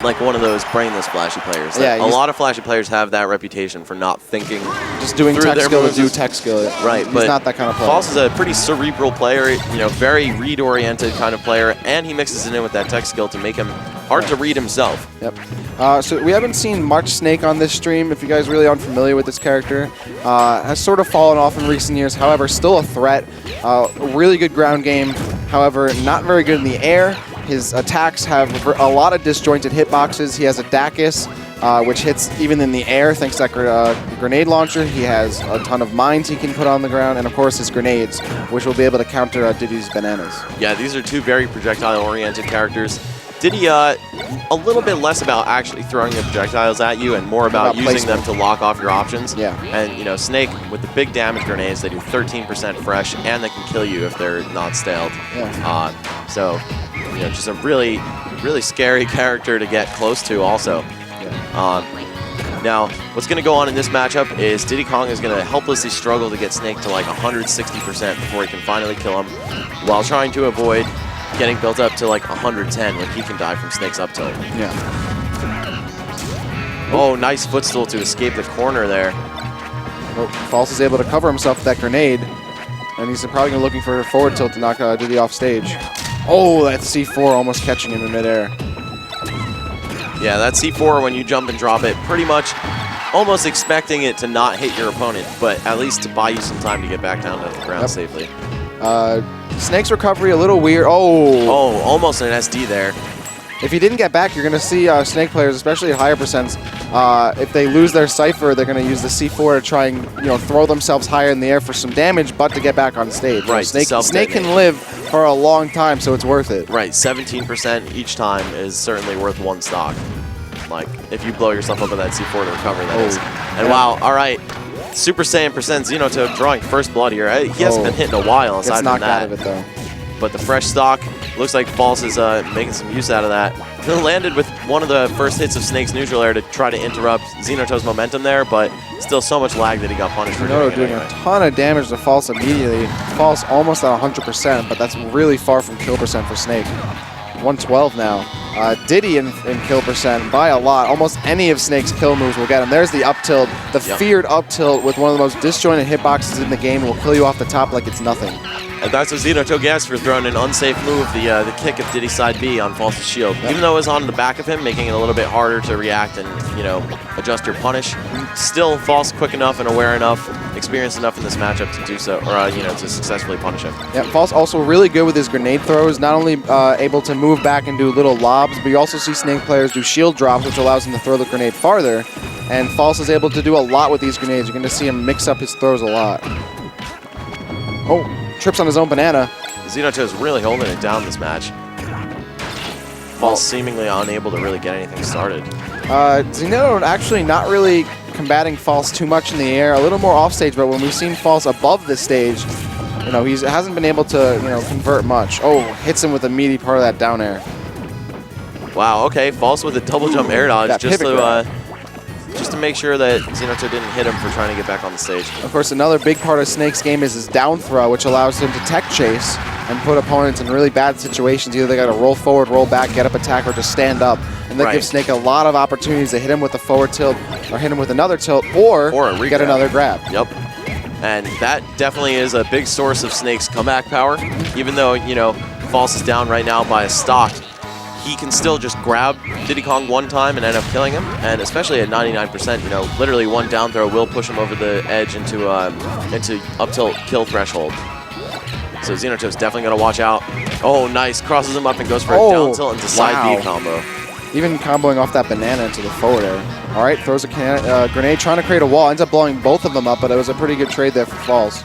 like one of those brainless flashy players. Yeah, a lot of flashy players have that reputation for not thinking. Just doing tech skill to do tech skill. Right, he's but not that kind of player. False is a pretty cerebral player, you know, very read-oriented kind of player, and he mixes it in with that tech skill to make him hard to read himself. Yep. So we haven't seen much Snake on this stream. If you guys really aren't familiar with this character, has sort of fallen off in recent years. However, still a threat. Really good ground game. However, not very good in the air. His attacks have a lot of disjointed hitboxes. He has a Dacus, which hits even in the air thanks to that grenade launcher. He has a ton of mines he can put on the ground, and of course his grenades, which will be able to counter Diddy's bananas. Yeah, these are two very projectile-oriented characters. Diddy, a little bit less about actually throwing the projectiles at you and more about using them to lock off your options. Yeah. And, you know, Snake, with the big damage grenades, they do 13% fresh, and they can kill you if they're not staled. Yeah. So, you know, just a really, really scary character to get close to also. Yeah. Now, what's going to go on in this matchup is Diddy Kong is going to helplessly struggle to get Snake to like 160% before he can finally kill him, while trying to avoid getting built up to like 110 when he can die from Snake's up tilt. Yeah. Oh, nice footstool to escape the corner there. Oh, False is able to cover himself with that grenade, and he's probably looking for a forward tilt to knock Diddy off stage. Oh, that C4 almost catching him in midair. Yeah, that C4, when you jump and drop it, pretty much almost expecting it to not hit your opponent, but at least to buy you some time to get back down to the ground safely. Snake's recovery a little weird. Oh, almost an SD there. If he didn't get back, you're going to see Snake players, especially at higher percents, if they lose their Cypher, they're going to use the C4 to try and throw themselves higher in the air for some damage, but to get back on stage. Right. Snake can live for a long time, so it's worth it. Right. 17% each time is certainly worth one stock. Like, if you blow yourself up with that C4 to recover, that is. And wow, all right. Super Saiyan percent Zinoto drawing first blood here. He hasn't been hit in a while aside from that. Out of it, though. But the fresh stock looks like False is making some use out of that. He landed with one of the first hits of Snake's neutral air to try to interrupt Zinoto's momentum there, but still so much lag that he got punished for doing a ton of damage to False immediately. False almost at 100%, but that's really far from kill percent for Snake. 112 now. Diddy in kill percent by a lot. Almost any of Snake's kill moves will get him. There's the up tilt, the feared up tilt with one of the most disjointed hitboxes in the game. Will kill you off the top like it's nothing. And that's what Zinoto gets for throwing an unsafe move, the kick of Diddy's side B on False's shield. Yep. Even though it was on the back of him, making it a little bit harder to react and, adjust your punish. Still, False quick enough and aware enough, experienced enough in this matchup to do so, or, to successfully punish him. Yeah, False also really good with his grenade throws, not only able to move back and do little lobs, but you also see Snake players do shield drops, which allows him to throw the grenade farther. And False is able to do a lot with these grenades. You're going to see him mix up his throws a lot. Oh. Trips on his own banana. Zinoto is really holding it down this match. False seemingly unable to really get anything started. Zinoto actually not really combating False too much in the air, a little more off stage, but when we've seen False above this stage, he hasn't been able to convert much. Oh, hits him with a meaty part of that down air. Wow, okay, False with a double jump air dodge just to make sure that Zinoto didn't hit him for trying to get back on the stage. Of course, another big part of Snake's game is his down throw, which allows him to tech chase and put opponents in really bad situations. Either they got to roll forward, roll back, get up attack, or just stand up. And that gives Snake a lot of opportunities to hit him with a forward tilt, or hit him with another tilt, or get another grab. Yep. And that definitely is a big source of Snake's comeback power. Even though, False is down right now by a stock, he can still just grab Diddy Kong one time and end up killing him, and especially at 99%, literally one down throw will push him over the edge into up tilt kill threshold. So Zinoto's definitely going to watch out. Oh, nice. Crosses him up and goes for a down tilt into side B combo. Even comboing off that banana into the forward air. All right, throws a grenade, trying to create a wall. Ends up blowing both of them up, but it was a pretty good trade there for False.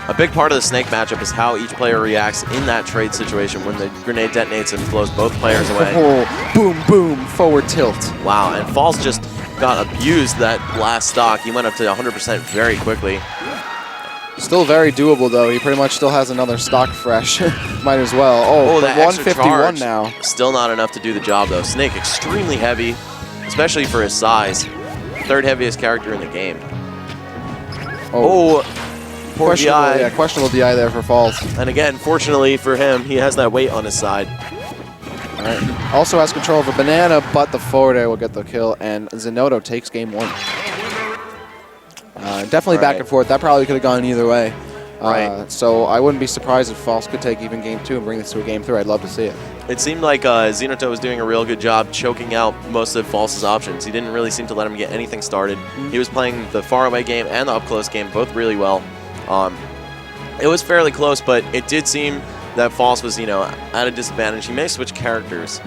A big part of the Snake matchup is how each player reacts in that trade situation when the grenade detonates and blows both players away. Oh, boom, boom, forward tilt. Wow, and False just got abused that last stock. He went up to 100% very quickly. Still very doable, though. He pretty much still has another stock fresh. Might as well. Oh, that 151 now. Still not enough to do the job, though. Snake extremely heavy, especially for his size. Third heaviest character in the game. Oh. Poor DI. Yeah, questionable DI there for False. And again, fortunately for him, he has that weight on his side. All right. Also has control of a banana, but the forward air will get the kill, and Zinoto takes game 1. Definitely back and forth. That probably could have gone either way. So I wouldn't be surprised if False could take even game 2 and bring this to a game 3. I'd love to see it. It seemed like Zinoto was doing a real good job choking out most of False's options. He didn't really seem to let him get anything started. He was playing the faraway game and the up-close game both really well. It was fairly close, but it did seem that False was, at a disadvantage. He may switch characters,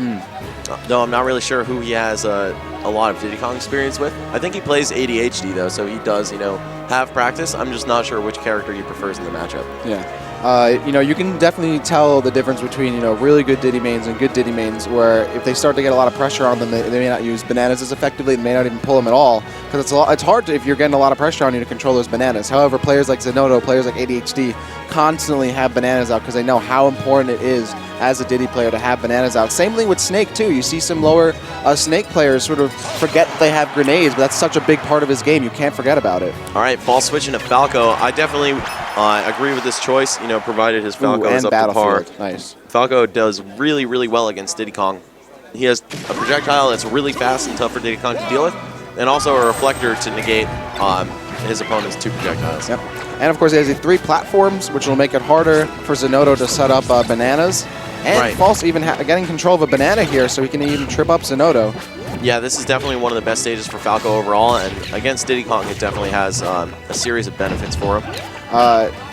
though I'm not really sure who he has a lot of Diddy Kong experience with. I think he plays ADHD, though, so he does, have practice. I'm just not sure which character he prefers in the matchup. Yeah. You can definitely tell the difference between, really good Diddy mains and good Diddy mains, where if they start to get a lot of pressure on them, they may not use bananas as effectively, they may not even pull them at all, because it's hard if you're getting a lot of pressure on you to control those bananas. However, players like Zinoto, players like ADHD, constantly have bananas out because they know how important it is as a Diddy player to have bananas out. Same thing with Snake, too. You see some lower Snake players sort of forget they have grenades, but that's such a big part of his game. You can't forget about it. All right, False switching to Falco. I definitely agree with this choice, provided his Falco is up to par. Nice. Falco does really, really well against Diddy Kong. He has a projectile that's really fast and tough for Diddy Kong to deal with, and also a reflector to negate his opponent's 2 projectiles. Yep. And of course, he has 3 platforms, which will make it harder for Zinoto to set up bananas. And False even getting control of a banana here, so he can even trip up Zinoto. Yeah, this is definitely one of the best stages for Falco overall, and against Diddy Kong, it definitely has a series of benefits for him.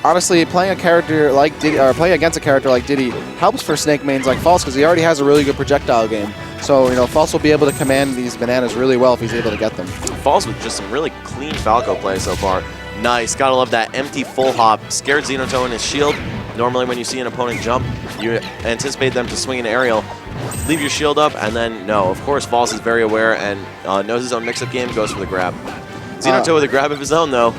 Honestly, playing a character like Diddy, or playing against a character like Diddy, helps for Snake mains like False because he already has a really good projectile game. So False will be able to command these bananas really well if he's able to get them. False with just some really clean Falco play so far. Nice, gotta love that empty full hop. Scared Zinoto in his shield. Normally when you see an opponent jump, you anticipate them to swing an aerial, leave your shield up, and then no. Of course, False is very aware and knows his own mix-up game, goes for the grab. Zinoto with a grab of his own, though.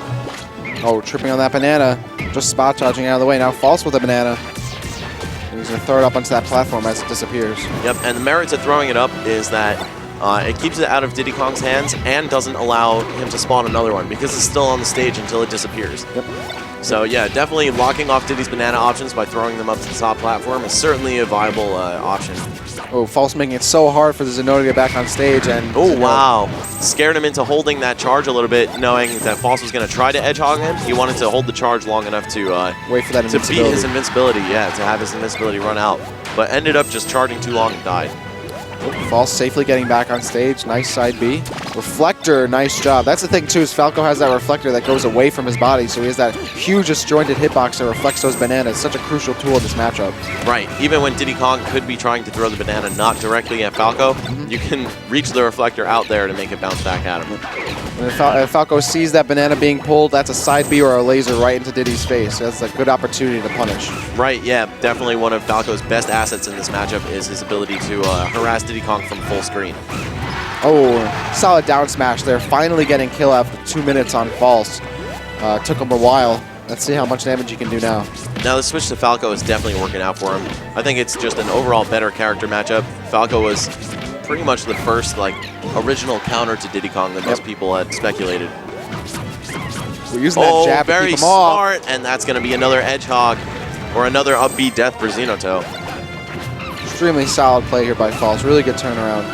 Oh, tripping on that banana. Just spot dodging out of the way. Now False with a banana. And he's going to throw it up onto that platform as it disappears. Yep, and the merit to throwing it up is that it keeps it out of Diddy Kong's hands and doesn't allow him to spawn another one because it's still on the stage until it disappears. Yep. So yeah, definitely locking off Diddy's banana options by throwing them up to the top platform is certainly a viable option. Oh, False making it so hard for the Zinoto to get back on stage, and oh wow, scared him into holding that charge a little bit, knowing that False was going to try to edge hog him. He wanted to hold the charge long enough to wait for that to beat his invincibility, yeah, to have his invincibility run out, but ended up just charging too long and died. False safely getting back on stage. Nice side B. Reflector, nice job. That's the thing, too, is Falco has that reflector that goes away from his body, so he has that huge disjointed hitbox that reflects those bananas. Such a crucial tool in this matchup. Right. Even when Diddy Kong could be trying to throw the banana not directly at Falco, you can reach the reflector out there to make it bounce back at him. And if Falco sees that banana being pulled, that's a side B or a laser right into Diddy's face. So that's a good opportunity to punish. Right, yeah. Definitely one of Falco's best assets in this matchup is his ability to harass Diddy Kong from full screen. Oh, solid down smash there. Finally getting kill after 2 minutes on False. Took him a while. Let's see how much damage he can do now. Now the switch to Falco is definitely working out for him. I think it's just an overall better character matchup. Falco was pretty much the first original counter to Diddy Kong that most people had speculated. We're using that jab to very keep him off. smart, and that's going to be another edge hog or another upbeat death for Zinoto. Extremely solid play here by False. Really good turnaround.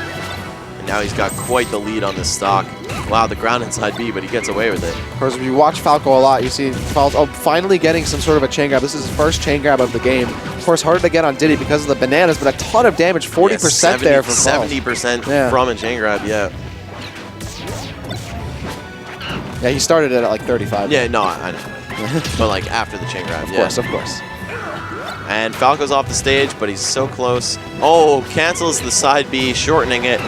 And now he's got quite the lead on this stock. Wow, the ground inside B, but he gets away with it. Of course, if you watch Falco a lot, you see Falco finally getting some sort of a chain grab. This is his first chain grab of the game. Of course, harder to get on Diddy because of the bananas, but a ton of damage, 40% there for Falco. 70% from a chain grab, yeah. Yeah, he started it at 35. Yeah, no, I know. But after the chain grab, Of course. And Falco's off the stage, but he's so close. Oh, cancels the side B, shortening it,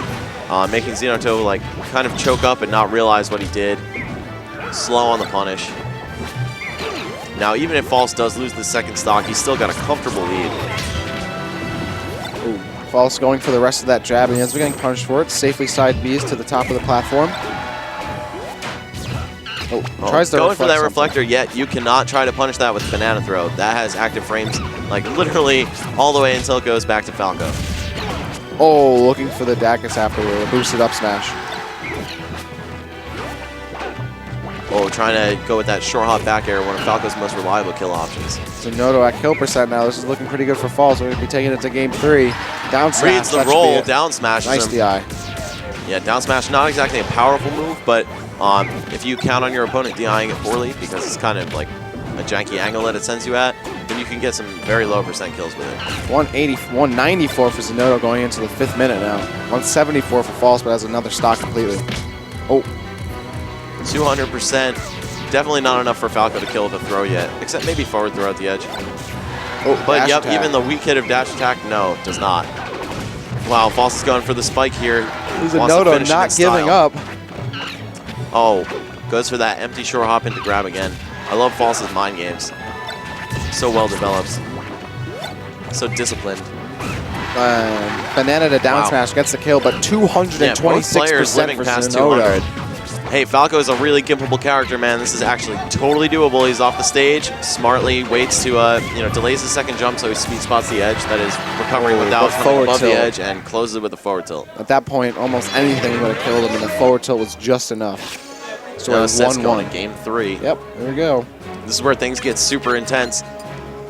making Zinoto kind of choke up and not realize what he did. Slow on the punish. Now, even if False does lose the second stock, he's still got a comfortable lead. Ooh, False going for the rest of that jab, and he ends up getting punished for it. Safely side Bs to the top of the platform. Oh, tries to going for that something. reflector, yet you cannot try to punish that with the banana throw. That has active frames, literally all the way until it goes back to Falco. Oh, looking for the Dacus afterward, a boosted up smash. Oh, trying to go with that short hop back air, one of Falco's most reliable kill options. Zinoto at kill percent now. This is looking pretty good for Falls. We're going to be taking it to game 3. Down smash. Reads the roll, down smashes nice him. DI. Yeah, down smash, not exactly a powerful move, but if you count on your opponent DIing it poorly, because it's kind of like a janky angle that it sends you at, then you can get some very low percent kills with it. 194 for Zinoto going into the 5th minute now. 174 for False, but has another stock completely. Oh. 200%. Definitely not enough for Falco to kill with a throw yet, except maybe forward throw at the edge. Oh, but yep, attack. even the weak hit of dash attack, no, does not. Wow, False is going for the spike here. Zinoto not giving up. Oh, goes for that empty short hop into grab again. I love False's mind games. So well developed. So disciplined. Banana to down smash gets the kill, but 226% for Zinoto. Hey, Falco is a really gimpable character, man. This is actually totally doable. He's off the stage, smartly waits to, delays his second jump so he speed spots the edge. That is recovering without coming above the edge and closes it with a forward tilt. At that point, almost anything would have killed him, and the forward tilt was just enough. So now it's Seth's 1-1. going to game 3. Yep, there we go. This is where things get super intense.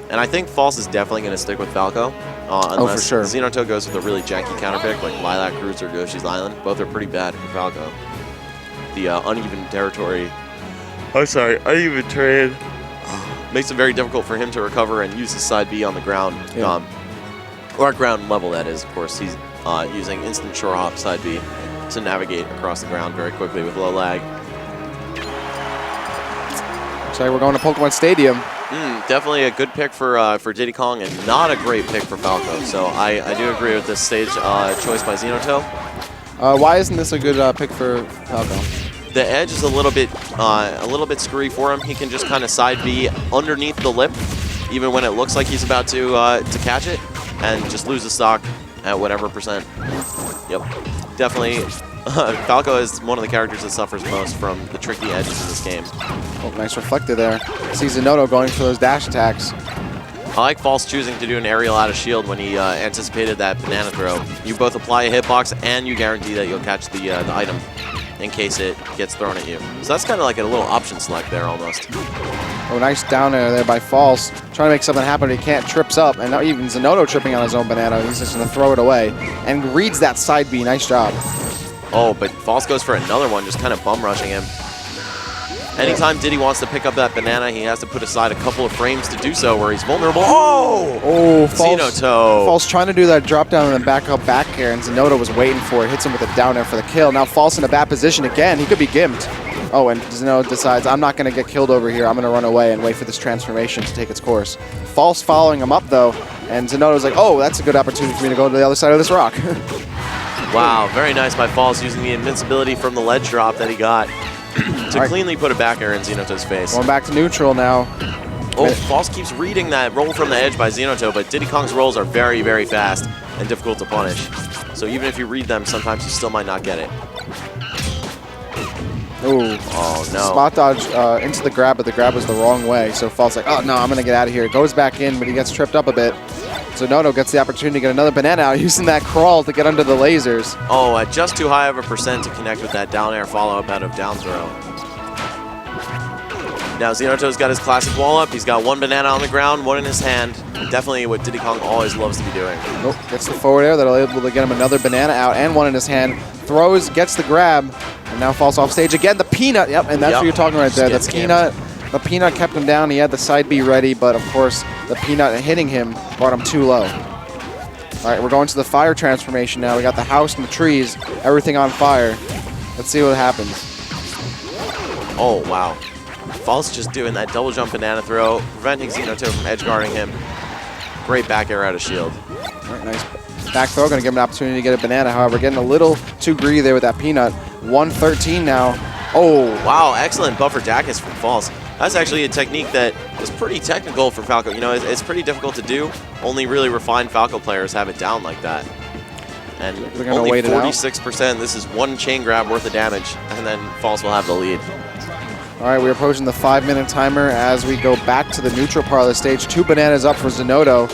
And I think False is definitely going to stick with Falco. Unless for sure. Zinoto goes with a really janky counterpick like Lilac Cruise or Goshi's Island. Both are pretty bad for Falco. The uneven territory. Uneven terrain makes it very difficult for him to recover and use his side B on the ground. Yeah. Or at ground level, that is. Of course, he's using instant short hop side B to navigate across the ground very quickly with low lag. Looks like we're going to Pokemon Stadium. Definitely a good pick for Diddy Kong and not a great pick for Falco. So I do agree with this stage choice by Zinoto. Why isn't this a good pick for Falco? The edge is a little bit screwy for him. He can just kind of side B underneath the lip, even when it looks like he's about to catch it, and just lose the stock at whatever percent. Yep, definitely. Falco is one of the characters that suffers most from the tricky edges in this game. Oh, nice reflector there. See Zinoto going for those dash attacks. I like False choosing to do an aerial out of shield when he anticipated that banana throw. You both apply a hitbox and you guarantee that you'll catch the item in case it gets thrown at you. So that's kind of like a little option select there almost. Oh, nice down air there by False. Trying to make something happen, but he can't. Trips up, and now even Zinoto tripping on his own banana. He's just going to throw it away and reads that side B. Nice job. Oh, but False goes for another one, just kind of bum rushing him. Anytime Diddy wants to pick up that banana, he has to put aside a couple of frames to do so where he's vulnerable. Oh, False. Zinoto. False trying to do that drop down and then back up back air, and Zinoto was waiting for it. Hits him with a down air for the kill. Now False in a bad position again. He could be gimped. Oh, and Zinoto decides, I'm not going to get killed over here. I'm going to run away and wait for this transformation to take its course. False following him up, though, and Zinoto's like, oh, that's a good opportunity for me to go to the other side of this rock. Wow, very nice by False using the invincibility from the ledge drop that he got to cleanly put a back air in Zinoto's face. Going back to neutral now. Oh, False keeps reading that roll from the edge by Zinoto, but Diddy Kong's rolls are very, very fast and difficult to punish. So even if you read them, sometimes you still might not get it. Ooh. Oh, no. Spot dodge into the grab, but the grab was the wrong way. So False like, oh, no, I'm going to get out of here. Goes back in, but he gets tripped up a bit. Zinoto gets the opportunity to get another banana out using that crawl to get under the lasers. Oh, at just too high of a percent to connect with that down air follow-up out of down throw. Now Zinoto's got his classic wall up. He's got one banana on the ground, one in his hand. Definitely what Diddy Kong always loves to be doing. Nope, gets the forward air. That'll able to get him another banana out and one in his hand. Throws, gets the grab, and now falls off stage again. The peanut, yep, and that's what you're talking right there. The peanut kept him down. He had the side B ready, but of course the peanut hitting him brought him too low. All right, we're going to the fire transformation now. We got the house and the trees, everything on fire. Let's see what happens. Oh, wow. False just doing that double jump banana throw, preventing Zinoto from edge guarding him. Great back air out of shield. All right, nice back throw, going to give him an opportunity to get a banana. However, getting a little too greedy there with that peanut. 113 now. Oh, wow, excellent buffer Dacus from False. That's actually a technique that is pretty technical for Falco. You know, it's pretty difficult to do. Only really refined Falco players have it down like that. And only 46%. This is one chain grab worth of damage, and then False will have the lead. All right, we're approaching the 5-minute timer as we go back to the neutral part of the stage. 2 bananas up for Zinoto.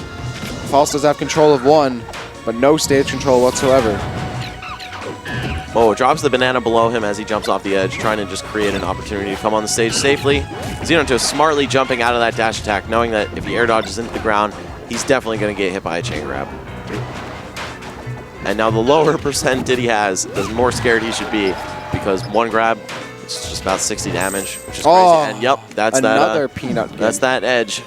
False does have control of one, but no stage control whatsoever. Oh, drops the banana below him as he jumps off the edge, trying to just create an opportunity to come on the stage safely. Zinoto smartly jumping out of that dash attack, knowing that if he air dodges into the ground, he's definitely going to get hit by a chain grab. And now the lower percent Diddy has, the more scared he should be, because one grab, it's just about 60 damage, which is crazy. And yep, that's another peanut. That's that edge.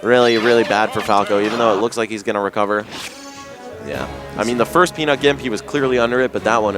Really, really bad for Falco, even though it looks like he's going to recover. Yeah. I mean, the first peanut gimp, he was clearly under it, but that one,